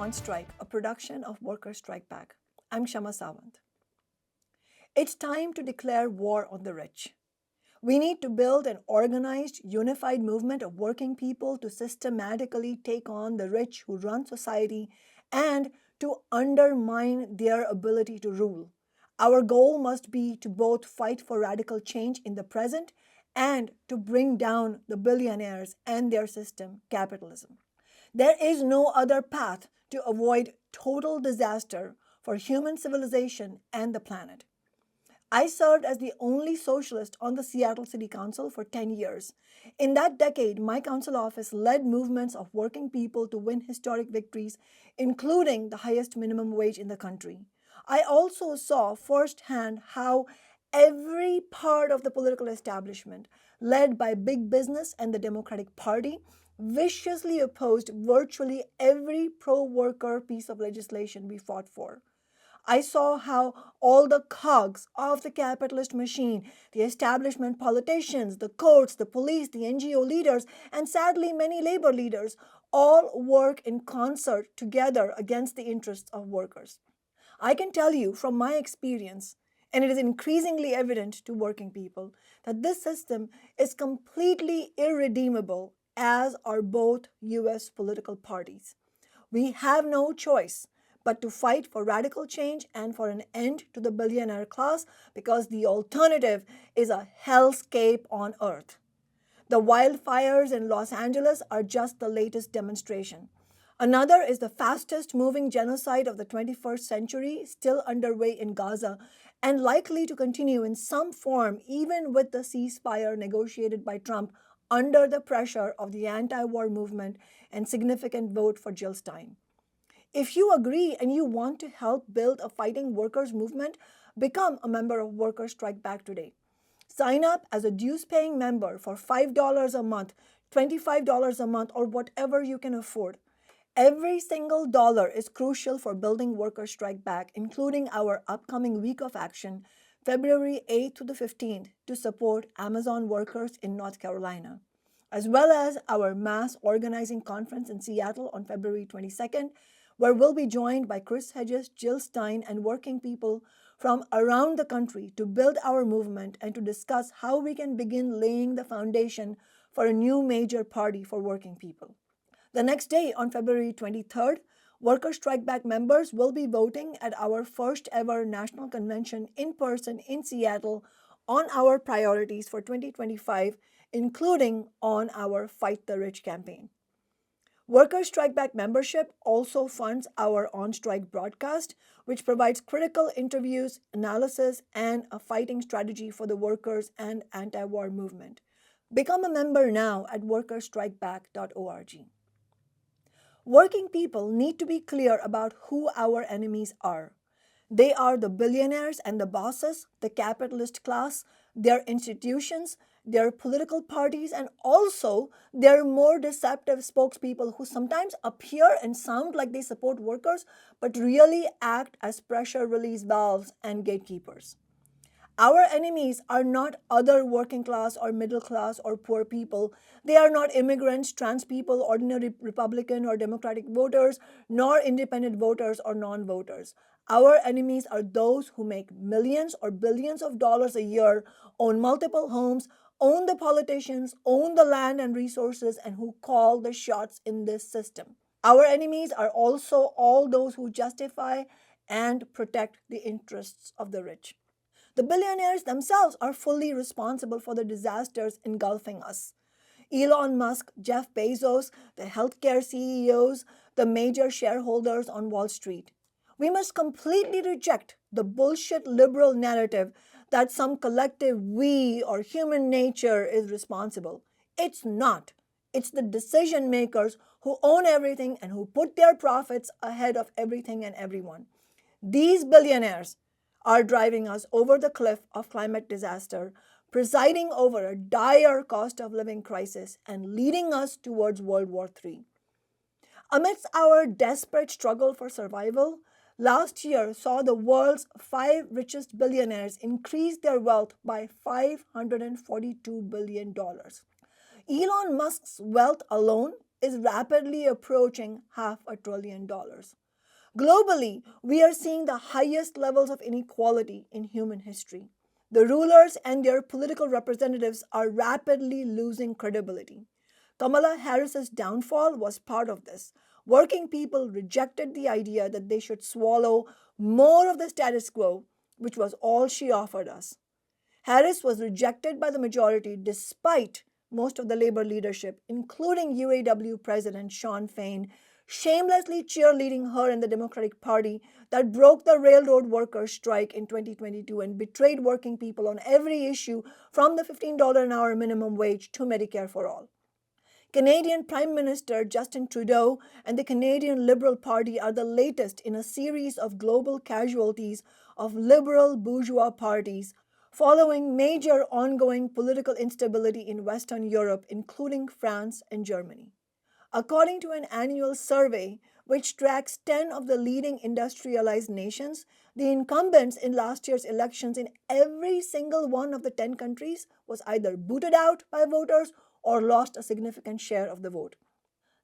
on Strike, a production of Workers Strike Back. I'm Kshama Sawant. It's time to declare war on the rich. We need to build an organized, unified movement of working people to systematically take on the rich who run society and to undermine their ability to rule. Our goal must be to both fight for radical change in the present and to bring down the billionaires and their system, capitalism. There is no other path to avoid total disaster for human civilization and the planet. I served as the only socialist on the Seattle City Council for 10 years. In that decade, my council office led movements of working people to win historic victories, including the highest minimum wage in the country. I also saw firsthand how every part of the political establishment, led by big business and the Democratic Party, viciously opposed virtually every pro-worker piece of legislation we fought for. I saw how all the cogs of the capitalist machine, the establishment politicians, the courts, the police, the NGO leaders, and sadly many labor leaders all work in concert together against the interests of workers. I can tell you from my experience, and it is increasingly evident to working people, that this system is completely irredeemable, as are both US political parties. We have no choice but to fight for radical change and for an end to the billionaire class, because the alternative is a hellscape on earth. The wildfires in Los Angeles are just the latest demonstration. Another is the fastest moving genocide of the 21st century, still underway in Gaza and likely to continue in some form even with the ceasefire negotiated by Trump under the pressure of the anti-war movement and significant vote for Jill Stein. If you agree and you want to help build a fighting workers' movement, become a member of Workers Strike Back today. Sign up as a dues-paying member for $5 a month, $25 a month, or whatever you can afford. Every single dollar is crucial for building Workers Strike Back, including our upcoming week of action, February 8th to the 15th, to support Amazon workers in North Carolina, as well as our mass organizing conference in Seattle on February 22nd, where we'll be joined by Chris Hedges, Jill Stein, and working people from around the country to build our movement and to discuss how we can begin laying the foundation for a new major party for working people. The next day, on February 23rd, Workers Strike Back members will be voting at our first ever national convention in person in Seattle on our priorities for 2025, including on our Fight the Rich campaign. Workers Strike Back membership also funds our on-strike broadcast, which provides critical interviews, analysis, and a fighting strategy for the workers and anti-war movement. Become a member now at workersstrikeback.org. Working people need to be clear about who our enemies are. They are the billionaires and the bosses, the capitalist class, their institutions, their political parties, and also their more deceptive spokespeople who sometimes appear and sound like they support workers, but really act as pressure release valves and gatekeepers. Our enemies are not other working class or middle class or poor people. They are not immigrants, trans people, ordinary Republican or Democratic voters, nor independent voters or non-voters. Our enemies are those who make millions or billions of dollars a year, own multiple homes, own the politicians, own the land and resources, and who call the shots in this system. Our enemies are also all those who justify and protect the interests of the rich. The billionaires themselves are fully responsible for the disasters engulfing us. Elon Musk, Jeff Bezos, the healthcare CEOs, the major shareholders on Wall Street. We must completely reject the bullshit liberal narrative that some collective we or human nature is responsible. It's not. It's the decision makers who own everything and who put their profits ahead of everything and everyone. These billionaires are driving us over the cliff of climate disaster, presiding over a dire cost of living crisis, and leading us towards World War III. Amidst our desperate struggle for survival, last year saw the world's 5 richest billionaires increase their wealth by $542 billion. Elon Musk's wealth alone is rapidly approaching $500 billion. Globally, we are seeing the highest levels of inequality in human history. The rulers and their political representatives are rapidly losing credibility. Kamala Harris's downfall was part of this. Working people rejected the idea that they should swallow more of the status quo, which was all she offered us. Harris was rejected by the majority despite most of the labor leadership, including UAW President Shawn Fain, shamelessly cheerleading her and the Democratic Party that broke the railroad workers' strike in 2022 and betrayed working people on every issue from the $15 an hour minimum wage to Medicare for all. Canadian Prime Minister Justin Trudeau and the Canadian Liberal Party are the latest in a series of global casualties of liberal bourgeois parties following major ongoing political instability in Western Europe, including France and Germany. According to an annual survey which tracks 10 of the leading industrialized nations, the incumbents in last year's elections in every single one of the 10 countries was either booted out by voters or lost a significant share of the vote.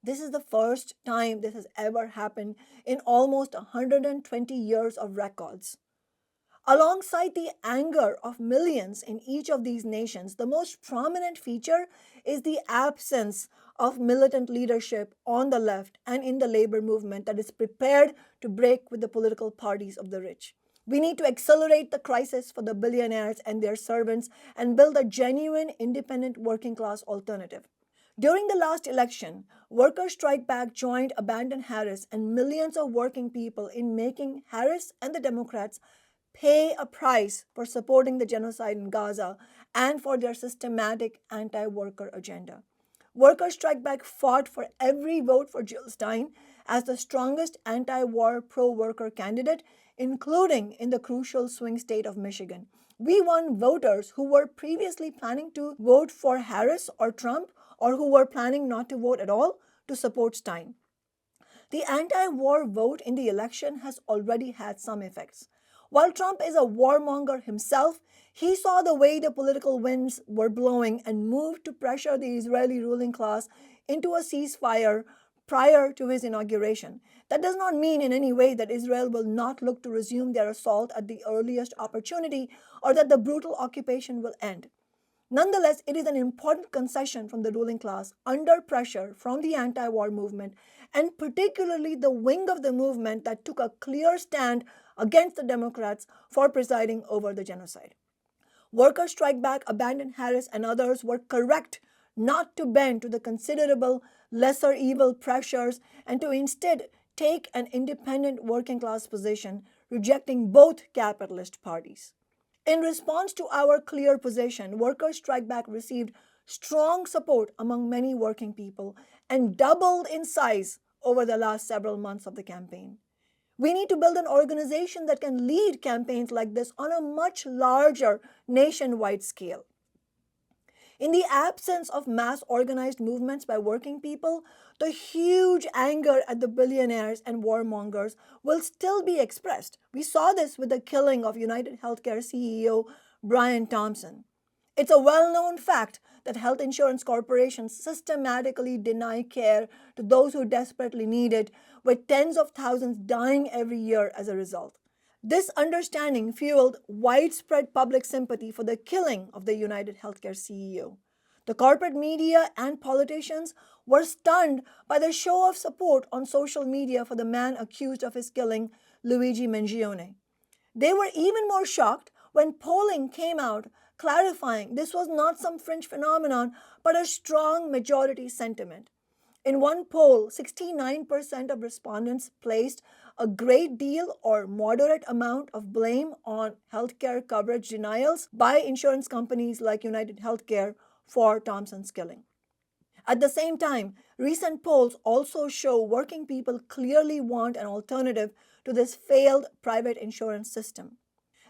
This is the first time this has ever happened in almost 120 years of records. Alongside the anger of millions in each of these nations, the most prominent feature is the absence of militant leadership on the left and in the labor movement that is prepared to break with the political parties of the rich. We need to accelerate the crisis for the billionaires and their servants and build a genuine independent working class alternative. During the last election, Workers Strike Back joined abandoned Harris and millions of working people in making Harris and the Democrats pay a price for supporting the genocide in Gaza and for their systematic anti-worker agenda. Workers Strike Back fought for every vote for Jill Stein as the strongest anti-war pro-worker candidate, including in the crucial swing state of Michigan. We won voters who were previously planning to vote for Harris or Trump or who were planning not to vote at all to support Stein. The anti-war vote in the election has already had some effects. While Trump is a warmonger himself, he saw the way the political winds were blowing and moved to pressure the Israeli ruling class into a ceasefire prior to his inauguration. That does not mean in any way that Israel will not look to resume their assault at the earliest opportunity or that the brutal occupation will end. Nonetheless, it is an important concession from the ruling class under pressure from the anti-war movement, and particularly the wing of the movement that took a clear stand against the Democrats for presiding over the genocide. Workers Strike Back, abandoned Harris, and others were correct not to bend to the considerable lesser evil pressures and to instead take an independent working class position, rejecting both capitalist parties. In response to our clear position, Workers Strike Back received strong support among many working people and doubled in size over the last several months of the campaign. We need to build an organization that can lead campaigns like this on a much larger nationwide scale. In the absence of mass organized movements by working people, the huge anger at the billionaires and warmongers will still be expressed. We saw this with the killing of United Healthcare CEO Brian Thompson. It's a well-known fact that health insurance corporations systematically deny care to those who desperately need it, with tens of thousands dying every year as a result. This understanding fueled widespread public sympathy for the killing of the United Healthcare CEO. The corporate media and politicians were stunned by the show of support on social media for the man accused of his killing, Luigi Mangione. They were even more shocked when polling came out clarifying this was not some fringe phenomenon but a strong majority sentiment. In one poll, 69% of respondents placed a great deal or moderate amount of blame on healthcare coverage denials by insurance companies like United Healthcare for Thompson's killing. At the same time, recent polls also show working people clearly want an alternative to this failed private insurance system.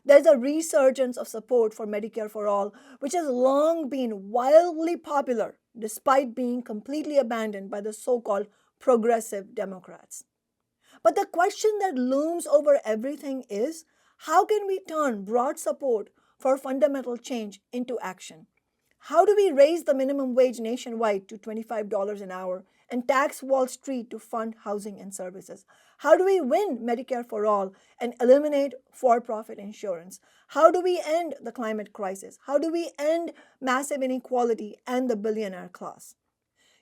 There's a resurgence of support for Medicare for all, which has long been wildly popular despite being completely abandoned by the so-called progressive Democrats. But the question that looms over everything is, how can we turn broad support for fundamental change into action? How do we raise the minimum wage nationwide to $25 an hour and tax Wall Street to fund housing and services? How do we win Medicare for all and eliminate for-profit insurance? How do we end the climate crisis? How do we end massive inequality and the billionaire class?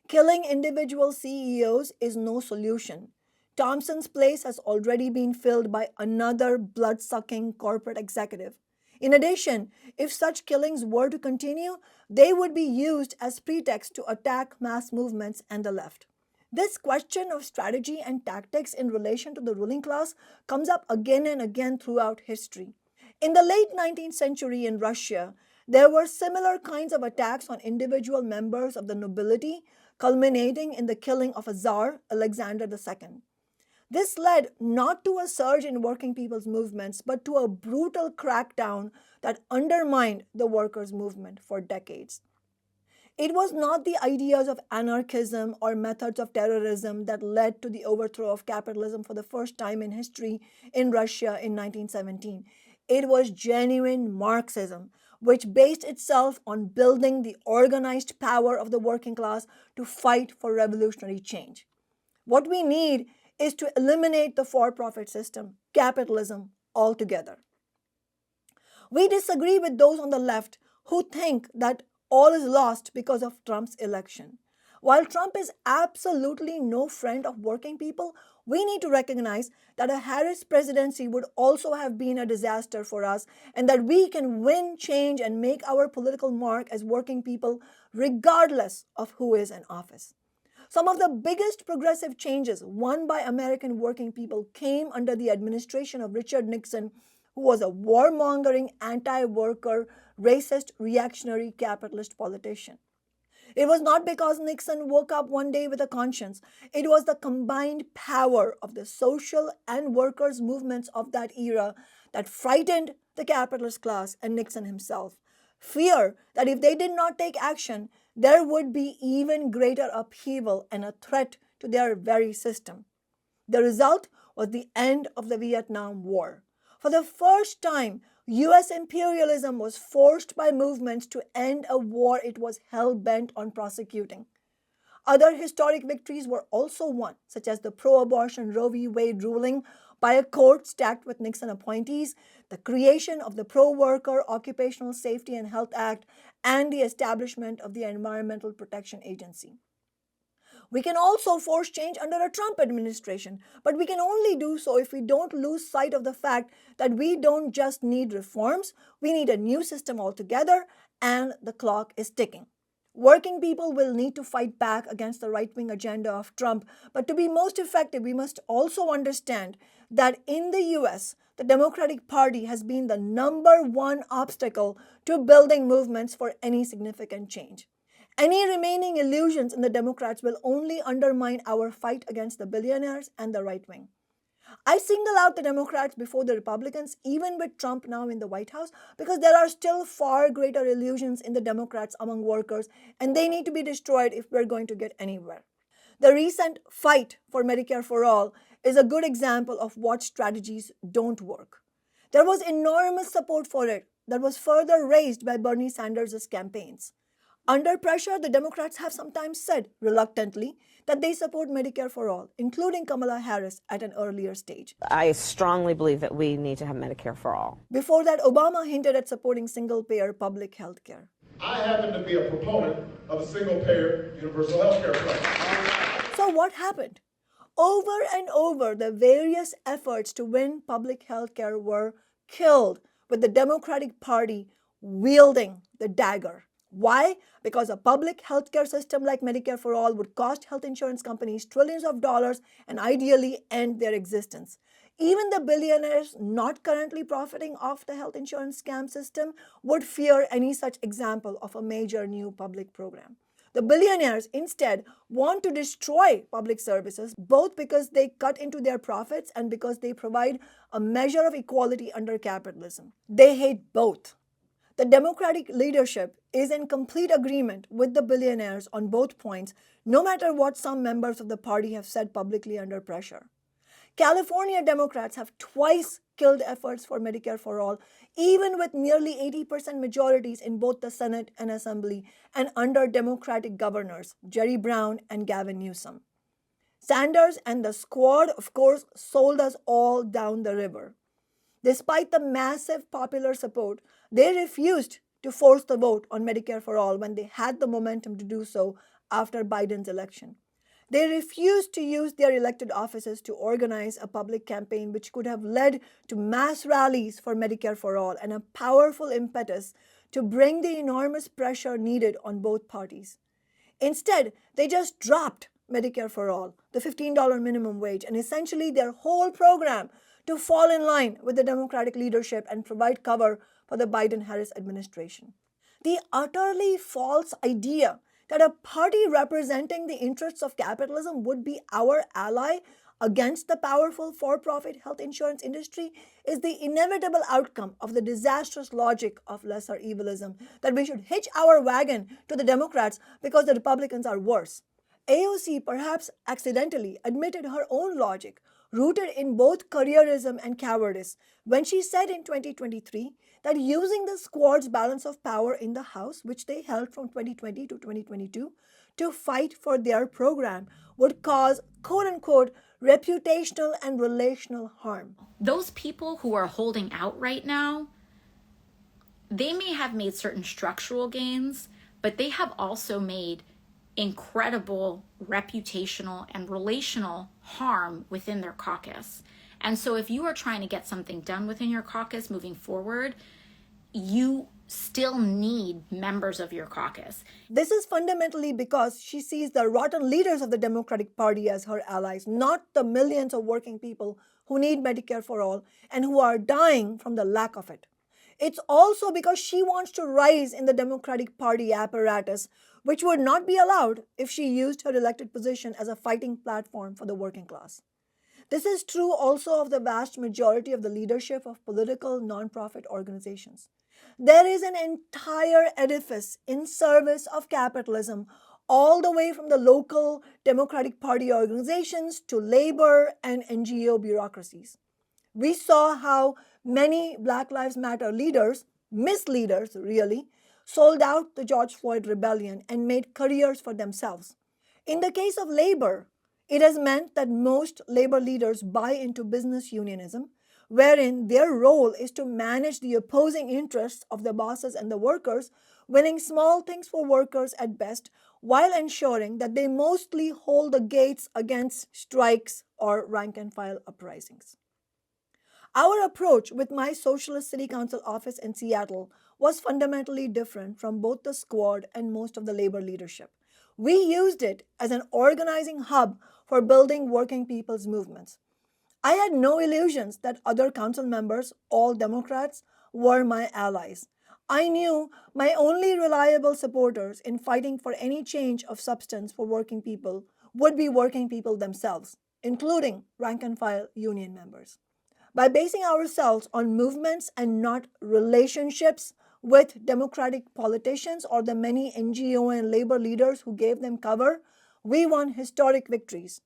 Killing individual CEOs is no solution. Thompson's place has already been filled by another blood-sucking corporate executive. In addition, if such killings were to continue, they would be used as pretext to attack mass movements and the left. This question of strategy and tactics in relation to the ruling class comes up again and again throughout history. In the late 19th century in Russia, there were similar kinds of attacks on individual members of the nobility, culminating in the killing of a Tsar, Alexander II. This led not to a surge in working people's movements, but to a brutal crackdown that undermined the workers' movement for decades. It was not the ideas of anarchism or methods of terrorism that led to the overthrow of capitalism for the first time in history in Russia in 1917. It was genuine Marxism, which based itself on building the organized power of the working class to fight for revolutionary change. What we need is to eliminate the for-profit system, capitalism, altogether. We disagree with those on the left who think that all is lost because of Trump's election. While Trump is absolutely no friend of working people, we need to recognize that a Harris presidency would also have been a disaster for us, and that we can win change and make our political mark as working people regardless of who is in office. Some of the biggest progressive changes won by American working people came under the administration of Richard Nixon, who was a warmongering, anti-worker, racist, reactionary capitalist politician. It was not because Nixon woke up one day with a conscience. It was the combined power of the social and workers' movements of that era that frightened the capitalist class and Nixon himself. Fear that if they did not take action, there would be even greater upheaval and a threat to their very system. The result was the end of the Vietnam War. For the first time, US imperialism was forced by movements to end a war it was hell-bent on prosecuting. Other historic victories were also won, such as the pro-abortion Roe v. Wade ruling by a court stacked with Nixon appointees, the creation of the Pro-Worker Occupational Safety and Health Act, and the establishment of the Environmental Protection Agency. We can also force change under a Trump administration, but we can only do so if we don't lose sight of the fact that we don't just need reforms, we need a new system altogether, and the clock is ticking. Working people will need to fight back against the right-wing agenda of Trump, but to be most effective, we must also understand that in the US, the Democratic Party has been the number one obstacle to building movements for any significant change. Any remaining illusions in the Democrats will only undermine our fight against the billionaires and the right wing. I single out the Democrats before the Republicans, even with Trump now in the White House, because there are still far greater illusions in the Democrats among workers, and they need to be destroyed if we're going to get anywhere. The recent fight for Medicare for all is a good example of what strategies don't work. There was enormous support for it that was further raised by Bernie Sanders' campaigns. Under pressure, the Democrats have sometimes said, reluctantly, that they support Medicare for all, including Kamala Harris at an earlier stage. I strongly believe that we need to have Medicare for all. Before that, Obama hinted at supporting single-payer public health care. I happen to be a proponent of a single-payer universal health care plan. So what happened? Over and over, the various efforts to win public health care were killed with the Democratic Party wielding the dagger. Why? Because a public healthcare system like Medicare for all would cost health insurance companies trillions of dollars and ideally end their existence. Even the billionaires not currently profiting off the health insurance scam system would fear any such example of a major new public program. The billionaires instead want to destroy public services, both because they cut into their profits and because they provide a measure of equality under capitalism. They hate both. The Democratic leadership is in complete agreement with the billionaires on both points, no matter what some members of the party have said publicly under pressure. California Democrats have twice killed efforts for Medicare for All, even with nearly 80% majorities in both the Senate and Assembly and under Democratic governors, Jerry Brown and Gavin Newsom. Sanders and the squad, of course, sold us all down the river. Despite the massive popular support, they refused to force the vote on Medicare for All when they had the momentum to do so after Biden's election. They refused to use their elected offices to organize a public campaign which could have led to mass rallies for Medicare for All and a powerful impetus to bring the enormous pressure needed on both parties. Instead, they just dropped Medicare for All, the $15 minimum wage, and essentially their whole program to fall in line with the Democratic leadership and provide cover for the Biden-Harris administration. The utterly false idea that a party representing the interests of capitalism would be our ally against the powerful for-profit health insurance industry is the inevitable outcome of the disastrous logic of lesser evilism, that we should hitch our wagon to the Democrats because the Republicans are worse. AOC perhaps accidentally admitted her own logic, rooted in both careerism and cowardice, when she said in 2023 that using the squad's balance of power in the House, which they held from 2020 to 2022, to fight for their program would cause, quote-unquote, reputational and relational harm. Those people who are holding out right now, they may have made certain structural gains, but they have also made incredible reputational and relational harm within their caucus. And so if you are trying to get something done within your caucus moving forward, you still need members of your caucus. This is fundamentally because she sees the rotten leaders of the Democratic Party as her allies, not the millions of working people who need Medicare for All and who are dying from the lack of it. It's also because she wants to rise in the Democratic Party apparatus, which would not be allowed if she used her elected position as a fighting platform for the working class. This is true also of the vast majority of the leadership of political nonprofit organizations. There is an entire edifice in service of capitalism, all the way from the local Democratic Party organizations to labor and NGO bureaucracies. We saw how many Black Lives Matter leaders, misleaders really, sold out the George Floyd rebellion and made careers for themselves. In the case of labor, it has meant that most labor leaders buy into business unionism, wherein their role is to manage the opposing interests of the bosses and the workers, winning small things for workers at best, while ensuring that they mostly hold the gates against strikes or rank-and-file uprisings. Our approach with my Socialist City Council office in Seattle was fundamentally different from both the squad and most of the labor leadership. We used it as an organizing hub for building working people's movements. I had no illusions that other council members, all Democrats, were my allies. I knew my only reliable supporters in fighting for any change of substance for working people would be working people themselves, including rank-and-file union members. By basing ourselves on movements and not relationships with Democratic politicians or the many NGO and labor leaders who gave them cover, we won historic victories.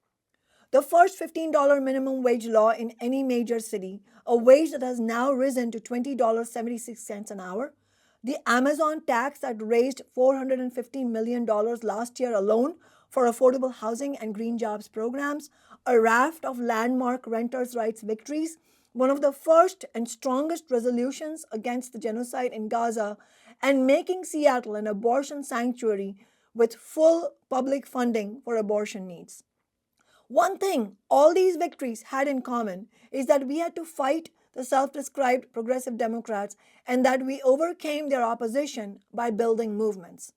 The first $15 minimum wage law in any major city, a wage that has now risen to $20.76 an hour, the Amazon tax that raised $450 million last year alone for affordable housing and green jobs programs, a raft of landmark renters' rights victories, one of the first and strongest resolutions against the genocide in Gaza, and making Seattle an abortion sanctuary with full public funding for abortion needs. One thing all these victories had in common is that we had to fight the self-described progressive Democrats and that we overcame their opposition by building movements.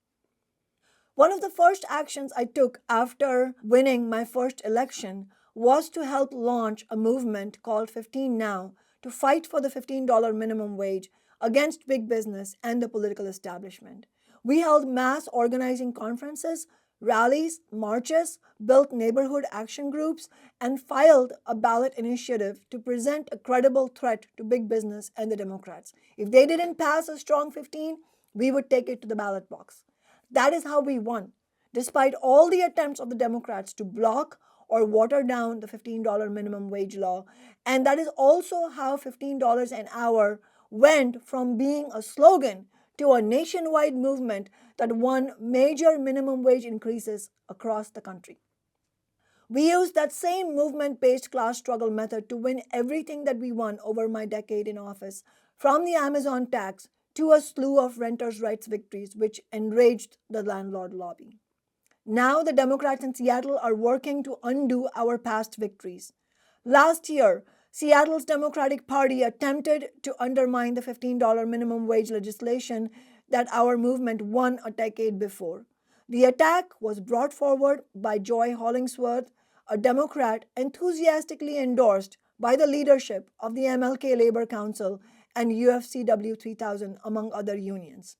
One of the first actions I took after winning my first election was to help launch a movement called 15 Now to fight for the $15 minimum wage against big business and the political establishment. We held mass organizing conferences, rallies, marches, built neighborhood action groups, and filed a ballot initiative to present a credible threat to big business and the Democrats. If they didn't pass a strong 15, we would take it to the ballot box. That is how we won, despite all the attempts of the Democrats to block or water down the $15 minimum wage law. And that is also how $15 an hour went from being a slogan to a nationwide movement that won major minimum wage increases across the country. We used that same movement-based class struggle method to win everything that we won over my decade in office, from the Amazon tax to a slew of renters' rights victories which enraged the landlord lobby. Now the Democrats in Seattle are working to undo our past victories. Last year, Seattle's Democratic Party attempted to undermine the $15 minimum wage legislation that our movement won a decade before. The attack was brought forward by Joy Hollingsworth, a Democrat enthusiastically endorsed by the leadership of the MLK Labor Council and UFCW 3000, among other unions.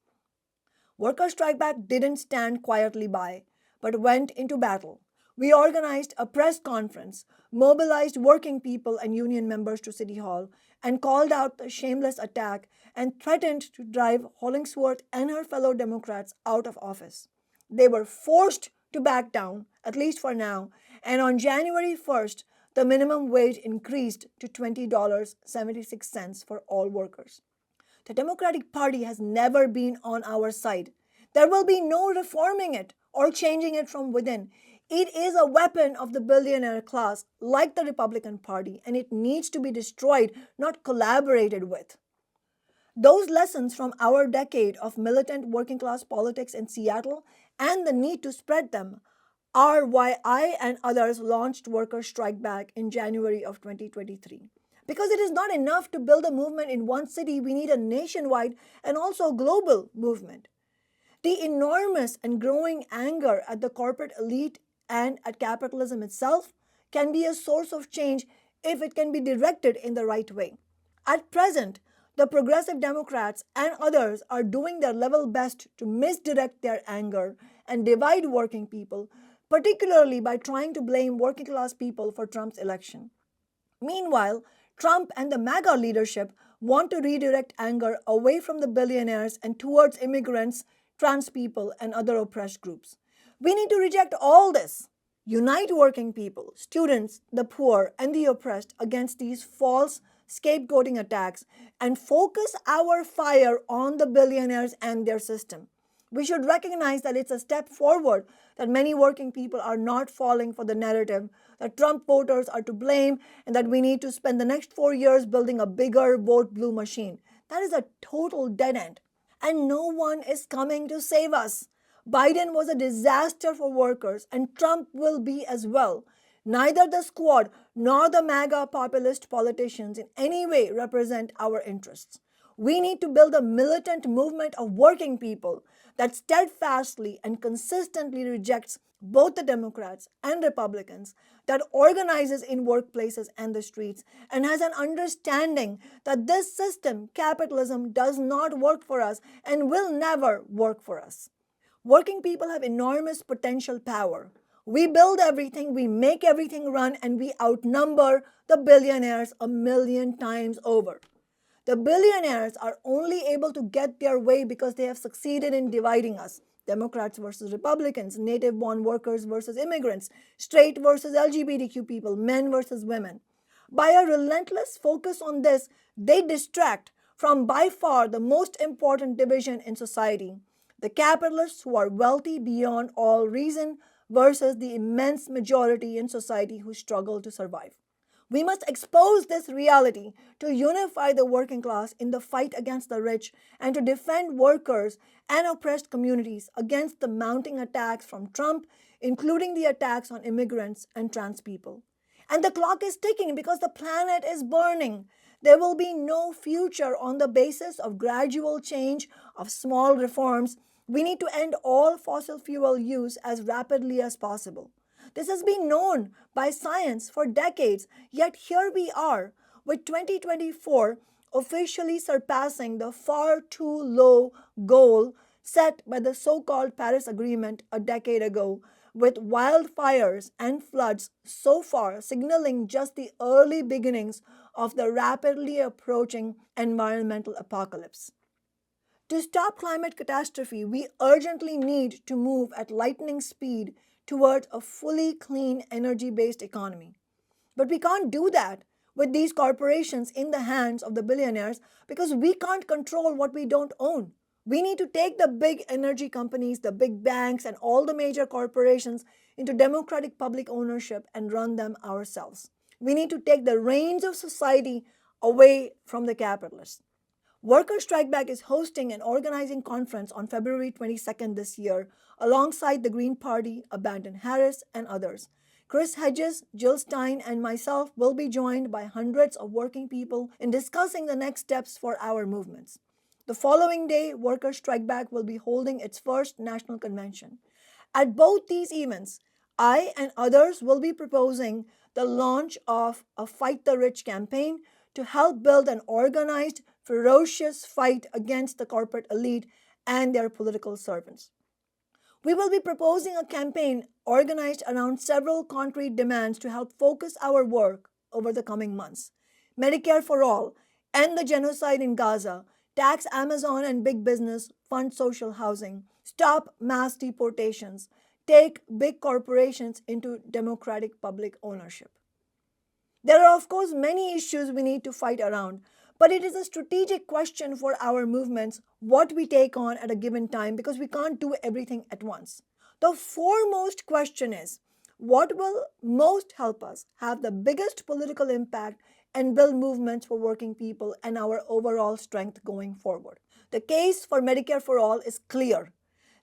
Worker Strike Back didn't stand quietly by, but went into battle. We organized a press conference, mobilized working people and union members to City Hall, and called out the shameless attack and threatened to drive Hollingsworth and her fellow Democrats out of office. They were forced to back down, at least for now, and on January 1st, the minimum wage increased to $20.76 for all workers. The Democratic Party has never been on our side. There will be no reforming it or changing it from within. It is a weapon of the billionaire class, like the Republican Party, and it needs to be destroyed, not collaborated with. Those lessons from our decade of militant working class politics in Seattle and the need to spread them are why I and others launched Worker Strike Back in January of 2023. Because it is not enough to build a movement in one city, we need a nationwide and also global movement. The enormous and growing anger at the corporate elite and at capitalism itself can be a source of change if it can be directed in the right way. At present, the progressive Democrats and others are doing their level best to misdirect their anger and divide working people, particularly by trying to blame working class people for Trump's election. Meanwhile, Trump and the MAGA leadership want to redirect anger away from the billionaires and towards immigrants, trans people, and other oppressed groups. We need to reject all this. Unite working people, students, the poor, and the oppressed against these false scapegoating attacks and focus our fire on the billionaires and their system. We should recognize that it's a step forward that many working people are not falling for the narrative that Trump voters are to blame and that we need to spend the next 4 years building a bigger vote blue machine. That is a total dead end. And no one is coming to save us. Biden was a disaster for workers, and Trump will be as well. Neither the squad nor the MAGA populist politicians in any way represent our interests. We need to build a militant movement of working people that steadfastly and consistently rejects both the Democrats and Republicans, that organizes in workplaces and the streets, and has an understanding that this system, capitalism, does not work for us and will never work for us. Working people have enormous potential power. We build everything, we make everything run, and we outnumber the billionaires 1,000,000 times over. The billionaires are only able to get their way because they have succeeded in dividing us. Democrats versus Republicans, native-born workers versus immigrants, straight versus LGBTQ people, men versus women. By a relentless focus on this, they distract from by far the most important division in society: the capitalists who are wealthy beyond all reason versus the immense majority in society who struggle to survive. We must expose this reality to unify the working class in the fight against the rich and to defend workers and oppressed communities against the mounting attacks from Trump, including the attacks on immigrants and trans people. And the clock is ticking because the planet is burning. There will be no future on the basis of gradual change, of small reforms. We need to end all fossil fuel use as rapidly as possible. This has been known by science for decades, yet here we are, with 2024 officially surpassing the far too low goal set by the so-called Paris Agreement a decade ago, with wildfires and floods so far signaling just the early beginnings of the rapidly approaching environmental apocalypse. To stop climate catastrophe, we urgently need to move at lightning speed towards a fully clean energy-based economy. But we can't do that with these corporations in the hands of the billionaires because we can't control what we don't own. We need to take the big energy companies, the big banks, and all the major corporations into democratic public ownership and run them ourselves. We need to take the reins of society away from the capitalists. Worker Strike Back is hosting an organizing conference on February 22nd this year alongside the Green Party, Abandon Harris, and others. Chris Hedges, Jill Stein, and myself will be joined by hundreds of working people in discussing the next steps for our movements. The following day, Worker Strike Back will be holding its first national convention. At both these events, I and others will be proposing the launch of a Fight the Rich campaign to help build an organized, ferocious fight against the corporate elite and their political servants. We will be proposing a campaign organized around several concrete demands to help focus our work over the coming months. Medicare for all, end the genocide in Gaza, tax Amazon and big business, fund social housing, stop mass deportations, take big corporations into democratic public ownership. There are, of course, many issues we need to fight around, but it is a strategic question for our movements what we take on at a given time because we can't do everything at once. The foremost question is what will most help us have the biggest political impact and build movements for working people and our overall strength going forward. The case for Medicare for All is clear.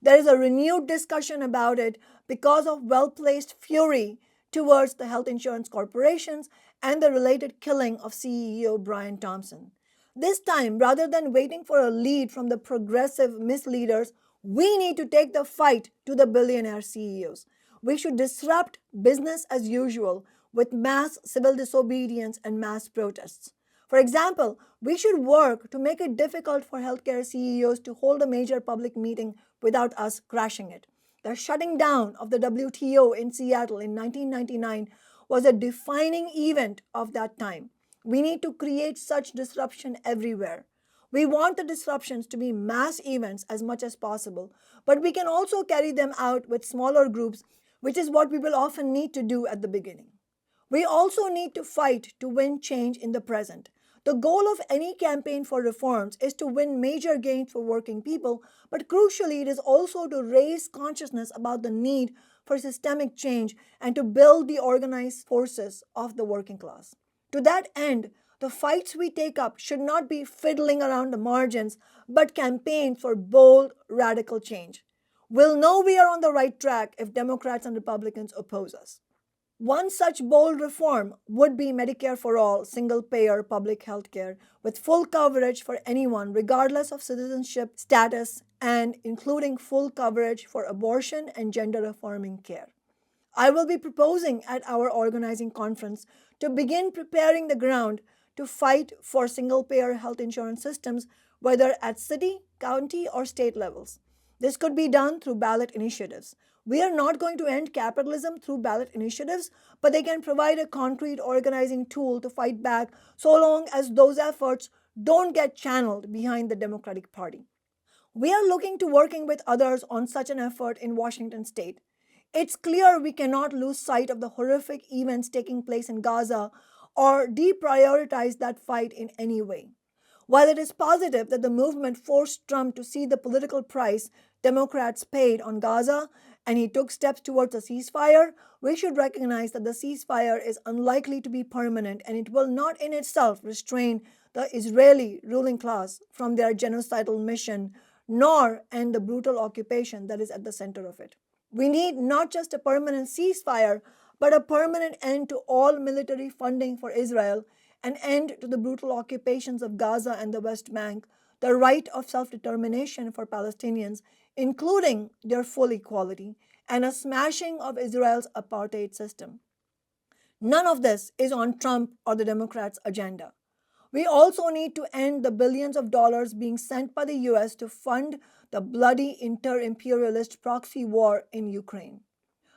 There is a renewed discussion about it because of well-placed fury towards the health insurance corporations and the related killing of CEO Brian Thompson. This time, rather than waiting for a lead from the progressive misleaders, we need to take the fight to the billionaire CEOs. We should disrupt business as usual with mass civil disobedience and mass protests. For example, we should work to make it difficult for healthcare CEOs to hold a major public meeting without us crashing it. The shutting down of the WTO in Seattle in 1999 was a defining event of that time. We need to create such disruption everywhere. We want the disruptions to be mass events as much as possible, but we can also carry them out with smaller groups, which is what we will often need to do at the beginning. We also need to fight to win change in the present. The goal of any campaign for reforms is to win major gains for working people, but crucially, it is also to raise consciousness about the need for systemic change and to build the organized forces of the working class. To that end, the fights we take up should not be fiddling around the margins, but campaigns for bold, radical change. We'll know we are on the right track if Democrats and Republicans oppose us. One such bold reform would be Medicare for all, single-payer public health care with full coverage for anyone regardless of citizenship status and including full coverage for abortion and gender-affirming care. I will be proposing at our organizing conference to begin preparing the ground to fight for single-payer health insurance systems, whether at city, county, or state levels. This could be done through ballot initiatives. We are not going to end capitalism through ballot initiatives, but they can provide a concrete organizing tool to fight back so long as those efforts don't get channeled behind the Democratic Party. We are looking to working with others on such an effort in Washington state. It's clear we cannot lose sight of the horrific events taking place in Gaza or deprioritize that fight in any way. While it is positive that the movement forced Trump to see the political price Democrats paid on Gaza and he took steps towards a ceasefire, we should recognize that the ceasefire is unlikely to be permanent and it will not in itself restrain the Israeli ruling class from their genocidal mission, nor end the brutal occupation that is at the center of it. We need not just a permanent ceasefire, but a permanent end to all military funding for Israel, an end to the brutal occupations of Gaza and the West Bank, the right of self-determination for Palestinians, including their full equality, and a smashing of Israel's apartheid system. None of this is on Trump or the Democrats' agenda. We also need to end the billions of dollars being sent by the US to fund the bloody inter-imperialist proxy war in Ukraine.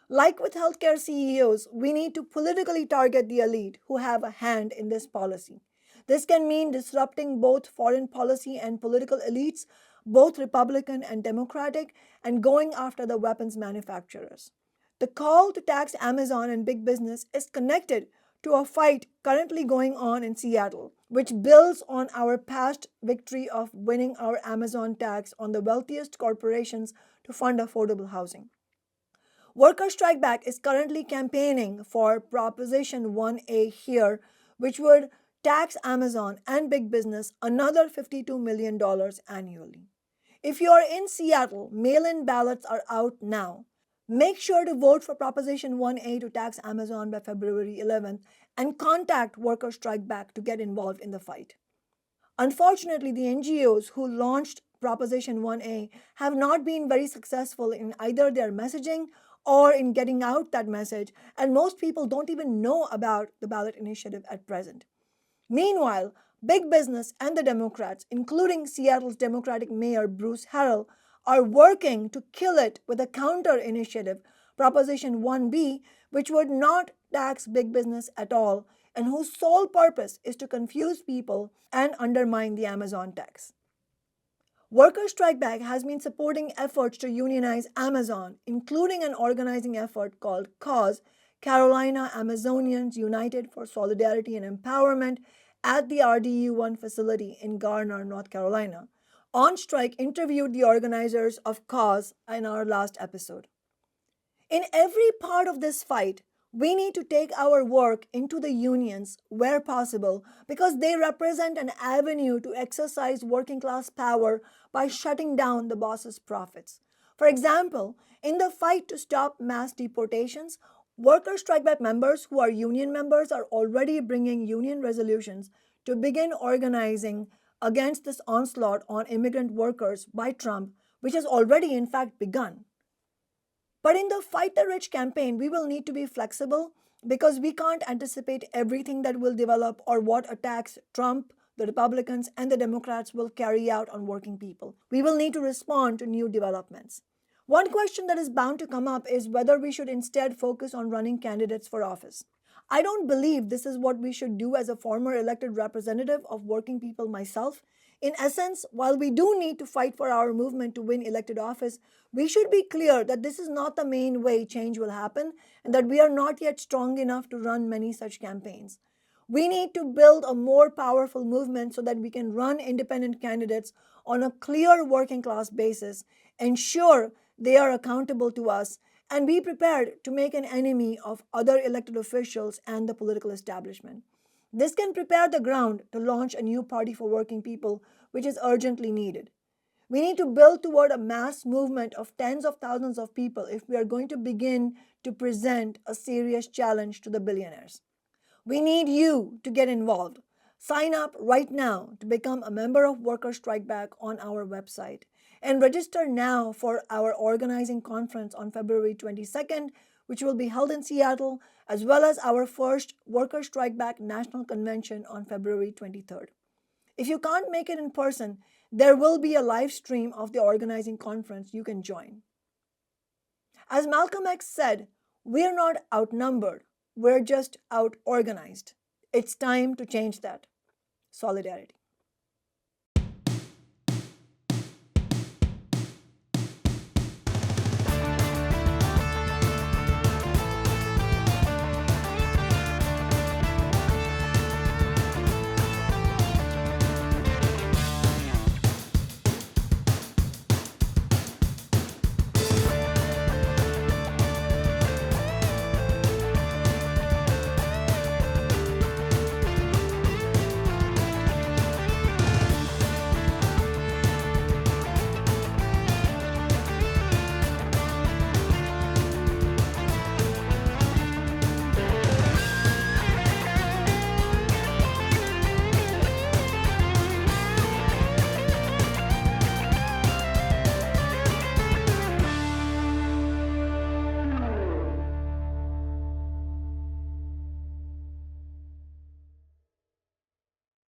Like with healthcare CEOs, we need to politically target the elite who have a hand in this policy. This can mean disrupting both foreign policy and political elites, both Republican and Democratic, and going after the weapons manufacturers. The call to tax Amazon and big business is connected to a fight currently going on in Seattle, which builds on our past victory of winning our Amazon tax on the wealthiest corporations to fund affordable housing. Worker Strike Back is currently campaigning for Proposition 1A here, which would tax Amazon and big business another $52 million annually. If you are in Seattle, mail-in ballots are out now. Make sure to vote for Proposition 1A to tax Amazon by February 11th and contact Worker Strike Back to get involved in the fight. Unfortunately, the NGOs who launched Proposition 1A have not been very successful in either their messaging or in getting out that message, and most people don't even know about the ballot initiative at present. Meanwhile, big business and the Democrats, including Seattle's Democratic Mayor Bruce Harrell, are working to kill it with a counter initiative, Proposition 1B, which would not tax big business at all and whose sole purpose is to confuse people and undermine the Amazon tax. Worker Strike Back has been supporting efforts to unionize Amazon, including an organizing effort called CAUSE, Carolina Amazonians United for Solidarity and Empowerment, at the RDU1 facility in Garner, North Carolina. On Strike interviewed the organizers of CAUSE in our last episode. In every part of this fight, we need to take our work into the unions where possible because they represent an avenue to exercise working class power by shutting down the boss's profits. For example, in the fight to stop mass deportations, Worker Strike Back members who are union members are already bringing union resolutions to begin organizing against this onslaught on immigrant workers by Trump, which has already in fact begun. But in the Fight the Rich campaign, we will need to be flexible because we can't anticipate everything that will develop or what attacks Trump, the Republicans, and the Democrats will carry out on working people. We will need to respond to new developments. One question that is bound to come up is whether we should instead focus on running candidates for office. I don't believe this is what we should do as a former elected representative of working people myself. In essence, while we do need to fight for our movement to win elected office, we should be clear that this is not the main way change will happen and that we are not yet strong enough to run many such campaigns. We need to build a more powerful movement so that we can run independent candidates on a clear working class basis, ensure they are accountable to us, and be prepared to make an enemy of other elected officials and the political establishment. This can prepare the ground to launch a new party for working people, which is urgently needed. We need to build toward a mass movement of tens of thousands of people if we are going to begin to present a serious challenge to the billionaires. We need you to get involved. Sign up right now to become a member of Worker Strike Back on our website and register now for our organizing conference on February 22nd, which will be held in Seattle, as well as our first Worker Strike Back National Convention on February 23rd. If you can't make it in person, there will be a live stream of the organizing conference you can join. As Malcolm X said, we're not outnumbered, we're just out-organized. It's time to change that. Solidarity.